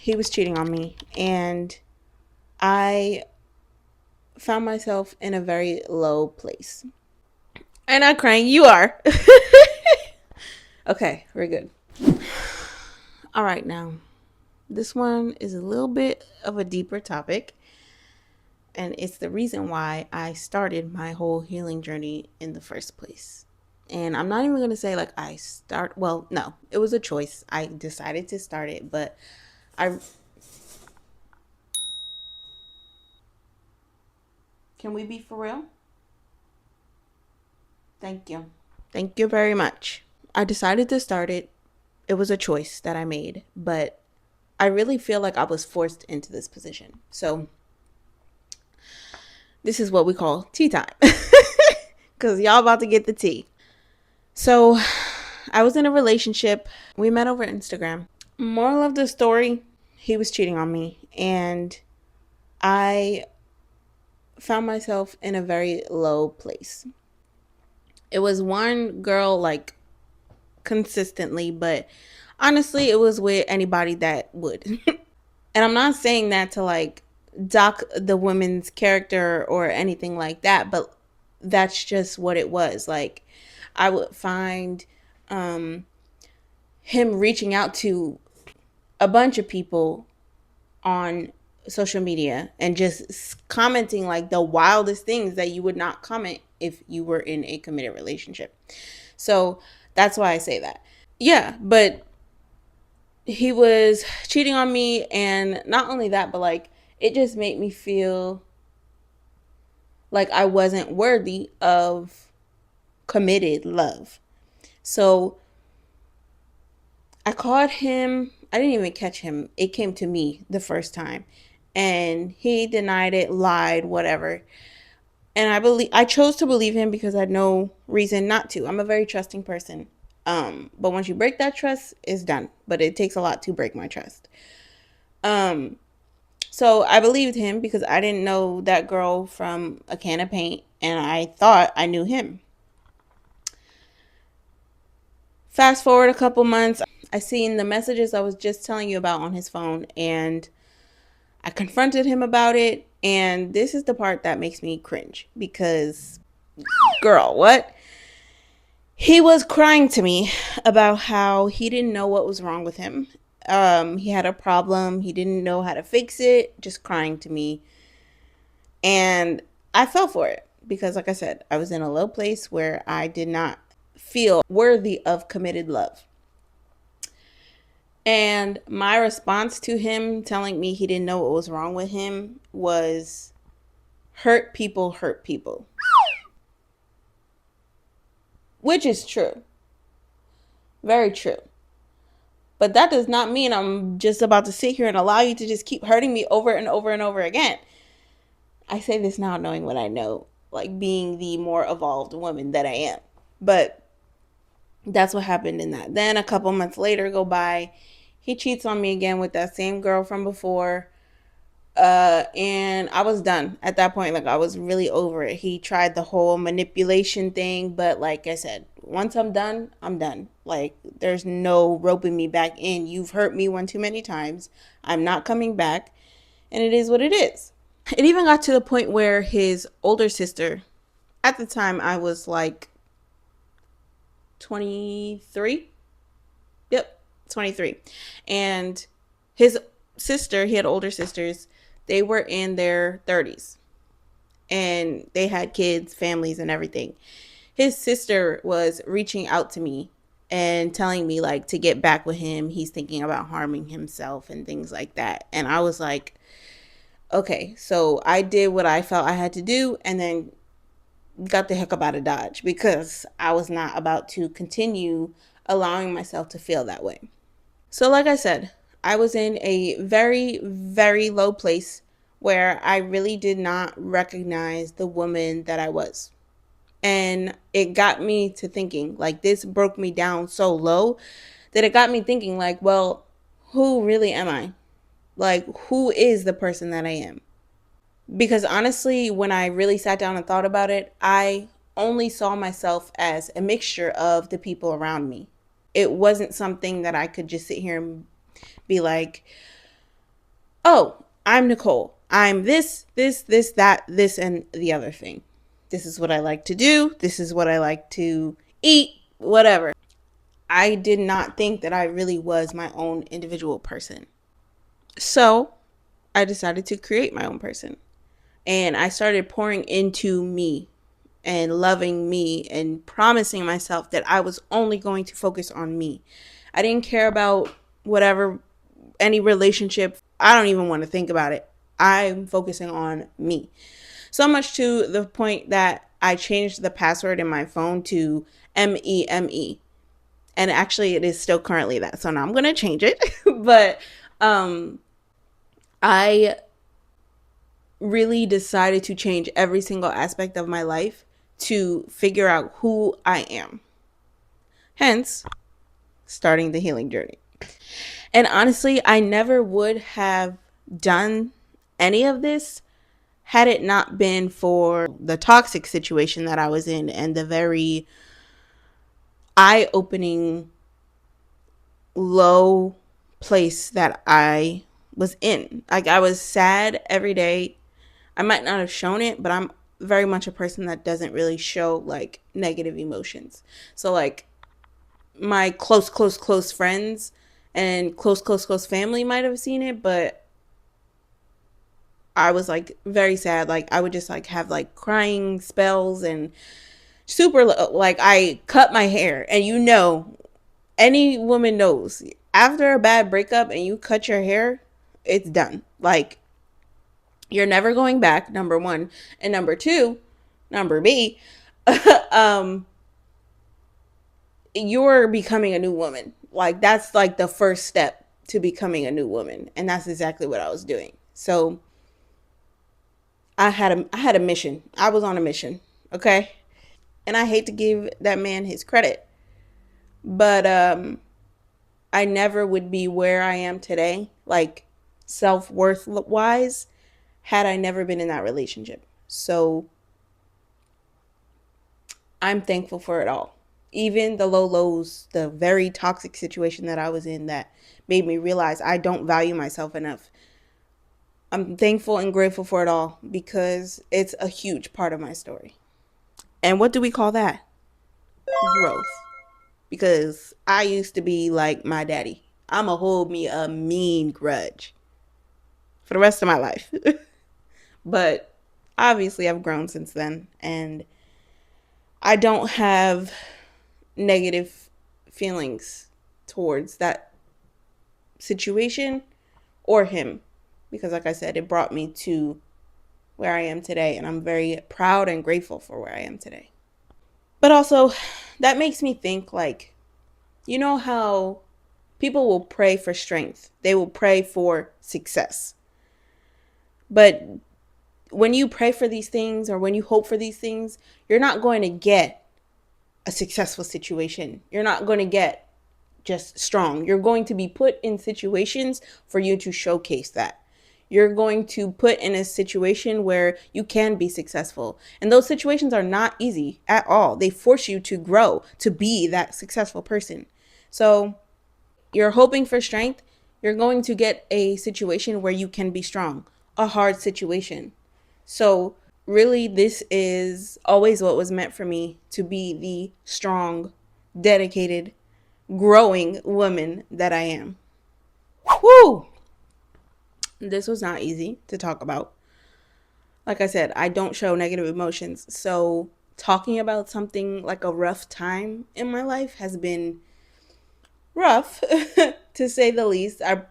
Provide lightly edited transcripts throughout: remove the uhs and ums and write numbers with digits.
he was cheating on me, and I found myself in a very low place. I'm not crying. You are. Okay, we're good. All right, now this one is a little bit of a deeper topic, and it's the reason why I started my whole healing journey in the first place. And I'm not even going to say like well, no, it was a choice. I decided to start it, but I can we be for real? Thank you. Thank you very much. I decided to start it. It was a choice that I made, but I really feel like I was forced into this position. So, this is what we call tea time. Because y'all about to get the tea. So, I was in a relationship. We met over Instagram. Moral of the story, he was cheating on me. And I found myself in a very low place. It was one girl, like, consistently, but honestly, it was with anybody that would. And I'm not saying that to, like, dock the woman's character or anything like that, but that's just what it was. Like, I would find um, him reaching out to a bunch of people on social media and just commenting like the wildest things that you would not comment if you were in a committed relationship. So that's why I say that. Yeah, but he was cheating on me, and not only that, but like it just made me feel like I wasn't worthy of committed love. So I called him. I didn't even catch him. It came to me the first time. And he denied it, lied, whatever. And I chose to believe him because I had no reason not to. I'm a very trusting person. But once you break that trust, it's done. But it takes a lot to break my trust. Um, so I believed him because I didn't know that girl from a can of paint, and I thought I knew him. Fast forward a couple months, I seen the messages I was just telling you about on his phone, and I confronted him about it. And this is the part that makes me cringe because, girl, what? He was crying to me about how he didn't know what was wrong with him. He had a problem. He didn't know how to fix it. Just crying to me. And I fell for it because, like I said, I was in a low place where I did not feel worthy of committed love. And my response to him telling me he didn't know what was wrong with him was hurt people, which is true. Very true. But that does not mean I'm just about to sit here and allow you to just keep hurting me over and over and over again. I say this now knowing what I know, like being the more evolved woman that I am. But that's what happened in that. Then a couple months later go by, he cheats on me again with that same girl from before. And I was done at that point. Like I was really over it. He tried the whole manipulation thing, but like I said, once I'm done, I'm done. Like there's no roping me back in. You've hurt me one too many times. I'm not coming back, and it is what it is. It even got to the point where his older sister, at the time I was like 23. Yep, 23. And his sister, he had older sisters, they were in their 30s and they had kids, families, and everything. His sister was reaching out to me and telling me like to get back with him. He's thinking about harming himself and things like that. And I was like, okay, so I did what I felt I had to do and then got the heck up out of Dodge because I was not about to continue allowing myself to feel that way. So, like I said, I was in a very, very low place where I really did not recognize the woman that I was. And it got me to thinking, like, this broke me down so low that it got me thinking, like, well, who really am I? Like, who is the person that I am? Because honestly, when I really sat down and thought about it, I only saw myself as a mixture of the people around me. It wasn't something that I could just sit here and be like, oh, I'm Nicole. I'm this, that, this, and the other thing. This is what I like to do. This is what I like to eat, whatever. I did not think that I really was my own individual person. So I decided to create my own person. And I started pouring into me and loving me and promising myself that I was only going to focus on me. I didn't care about whatever, any relationship. I don't even want to think about it. I'm focusing on me. So much to the point that I changed the password in my phone to MEME. And actually, it is still currently that. So now I'm going to change it. But I really decided to change every single aspect of my life to figure out who I am. Hence, starting the healing journey. And honestly, I never would have done any of this had it not been for the toxic situation that I was in and the very eye-opening low place that I was in. Like, I was sad every day. I might not have shown it, but I'm very much a person that doesn't really show like negative emotions. So like my close friends and close family might have seen it, but I was like very sad. Like I would just like have like crying spells and super like I cut my hair, and you know, any woman knows after a bad breakup and you cut your hair, it's done. Like you're never going back, number one. And number two, number B, um, you're becoming a new woman. Like that's like the first step to becoming a new woman. And that's exactly what I was doing. So I had a mission. I was on a mission. Okay. And I hate to give that man his credit. But I never would be where I am today, like self-worth wise, had I never been in that relationship. So I'm thankful for it all. Even the low lows, the very toxic situation that I was in that made me realize I don't value myself enough. I'm thankful and grateful for it all because it's a huge part of my story. And what do we call that? Growth. Because I used to be like my daddy. I'ma hold me a mean grudge for the rest of my life. But obviously I've grown since then, and I don't have negative feelings towards that situation or him, because like I said, it brought me to where I am today, and I'm very proud and grateful for where I am today. But also that makes me think, like, you know how people will pray for strength, they will pray for success, but when you pray for these things or when you hope for these things, you're not going to get a successful situation. You're not going to get just strong. You're going to be put in situations for you to showcase that. You're going to put in a situation where you can be successful. And those situations are not easy at all. They force you to grow, to be that successful person. So you're hoping for strength. You're going to get a situation where you can be strong, a hard situation. So really, this is always what was meant for me, to be the strong, dedicated, growing woman that I am. Whew! This was not easy to talk about. Like I said, I don't show negative emotions. So talking about something like a rough time in my life has been rough, to say the least. I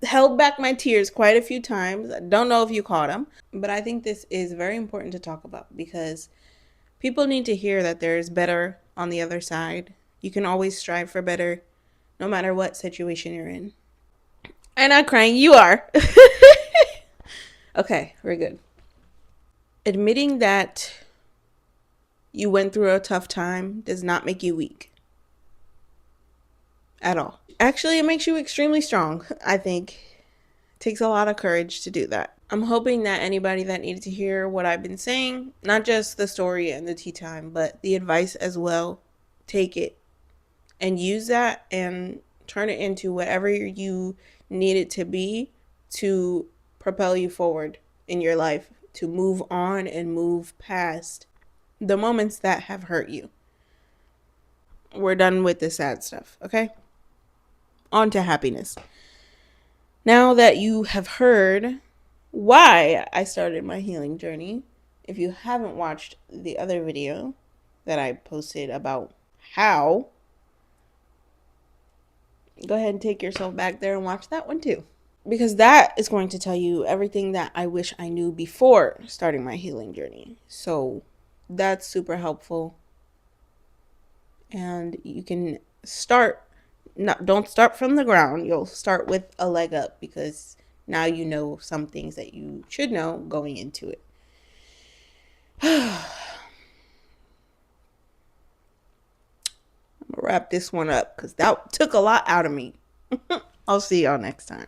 held back my tears quite a few times. I don't know if you caught them, but I think this is very important to talk about because people need to hear that there's better on the other side. You can always strive for better no matter what situation you're in. I'm not crying, you are. Okay, we're good. Admitting that you went through a tough time does not make you weak at all. Actually, it makes you extremely strong, I think. It takes a lot of courage to do that. I'm hoping that anybody that needed to hear what I've been saying, not just the story and the tea time, but the advice as well, take it and use that and turn it into whatever you need it to be to propel you forward in your life, to move on and move past the moments that have hurt you. We're done with the sad stuff, okay? On to happiness. Now that you have heard why I started my healing journey, if you haven't watched the other video that I posted about how, go ahead and take yourself back there and watch that one too. Because that is going to tell you everything that I wish I knew before starting my healing journey. So that's super helpful. And you can start, don't start from the ground. You'll start with a leg up because now you know some things that you should know going into it. I'm gonna wrap this one up because that took a lot out of me. I'll see y'all next time.